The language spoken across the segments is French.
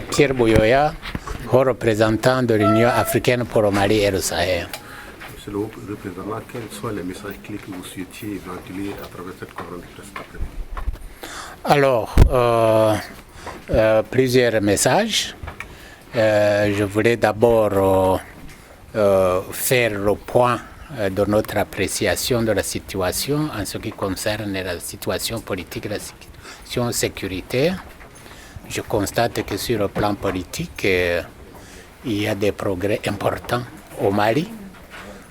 Pierre Bouyoya, haut représentant de l'Union africaine pour le Mali et le Sahel. Monsieur le haut représentant, quels sont les messages clés que vous souhaitiez véhiculer à travers cette conférence de presse cet après-midi? Alors, plusieurs messages. Je voulais d'abord faire le point de notre appréciation de la situation en ce qui concerne la situation politique et la situation sécuritaire. Je constate que sur le plan politique, il y a des progrès importants au Mali,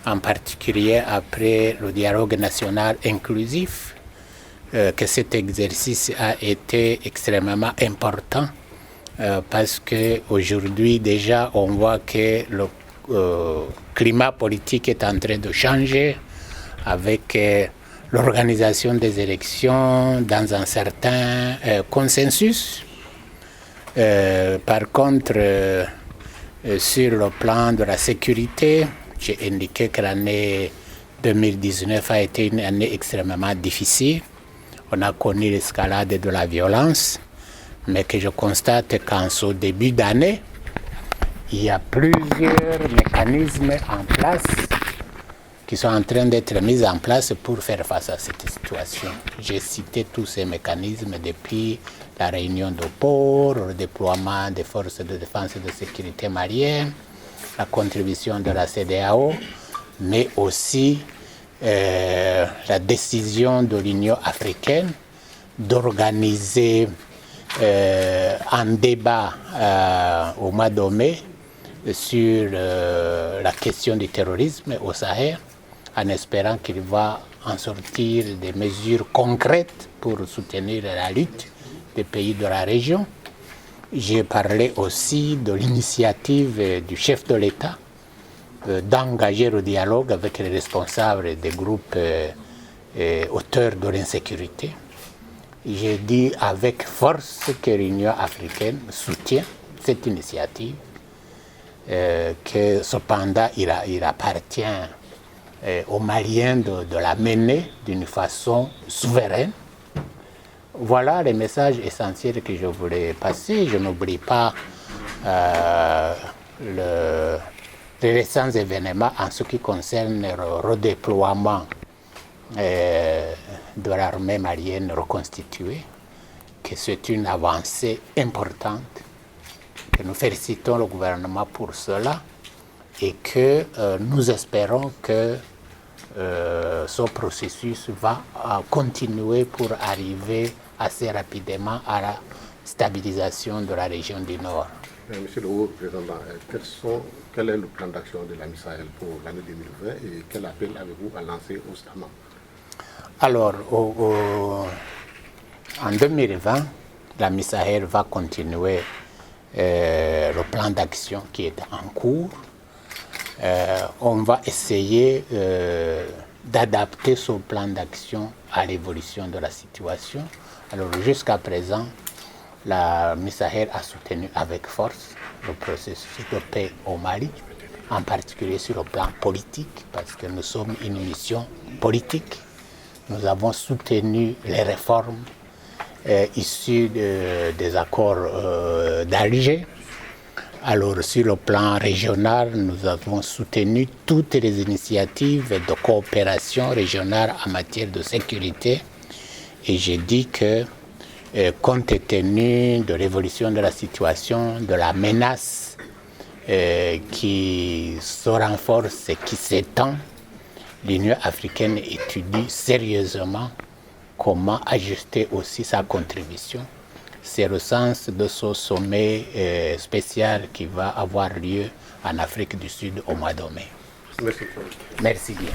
en particulier après le dialogue national inclusif, que cet exercice a été extrêmement important parce qu'aujourd'hui déjà on voit que le climat politique est en train de changer avec l'organisation des élections dans un certain consensus. Par contre, sur le plan de la sécurité, j'ai indiqué que l'année 2019 a été une année extrêmement difficile. On a connu l'escalade de la violence, mais que je constate qu'en ce début d'année, il y a plusieurs mécanismes en place qui sont en train d'être mis en place pour faire face à cette situation. J'ai cité tous ces mécanismes depuis la réunion de Port, le déploiement des forces de défense et de sécurité maliennes, la contribution de la CEDEAO, mais aussi la décision de l'Union africaine d'organiser un débat au mois de mai sur la question du terrorisme au Sahel, en espérant qu'il va en sortir des mesures concrètes pour soutenir la lutte des pays de la région. J'ai parlé aussi de l'initiative du chef de l'État d'engager le dialogue avec les responsables des groupes auteurs de l'insécurité. J'ai dit avec force que l'Union africaine soutient cette initiative, que cependant il appartient aux Maliens de la mener d'une façon souveraine. Voilà les messages essentiels que je voulais passer. Je n'oublie pas les récents événements en ce qui concerne le redéploiement de l'armée malienne reconstituée, que c'est une avancée importante, que nous félicitons le gouvernement pour cela et que nous espérons que ce processus va continuer pour arriver assez rapidement à la stabilisation de la région du Nord. Monsieur le haut représentant, quel est le plan d'action de la MISAEL pour l'année 2020 et quel appel avez-vous à lancer au Staman? Alors, en 2020, la MISAEL va continuer le plan d'action qui est en cours. On va essayer d'adapter ce plan d'action à l'évolution de la situation. Alors, jusqu'à présent, la MISAEL a soutenu avec force le processus de paix au Mali, en particulier sur le plan politique, parce que nous sommes une mission politique. Nous avons soutenu les réformes issues des accords d'Alger. Alors, sur le plan régional, nous avons soutenu toutes les initiatives de coopération régionale en matière de sécurité. Et j'ai dit que, compte tenu de l'évolution de la situation, de la menace qui se renforce et qui s'étend, l'Union africaine étudie sérieusement comment ajuster aussi sa contribution. C'est le sens de ce sommet spécial qui va avoir lieu en Afrique du Sud au mois de mai. Merci. Merci bien.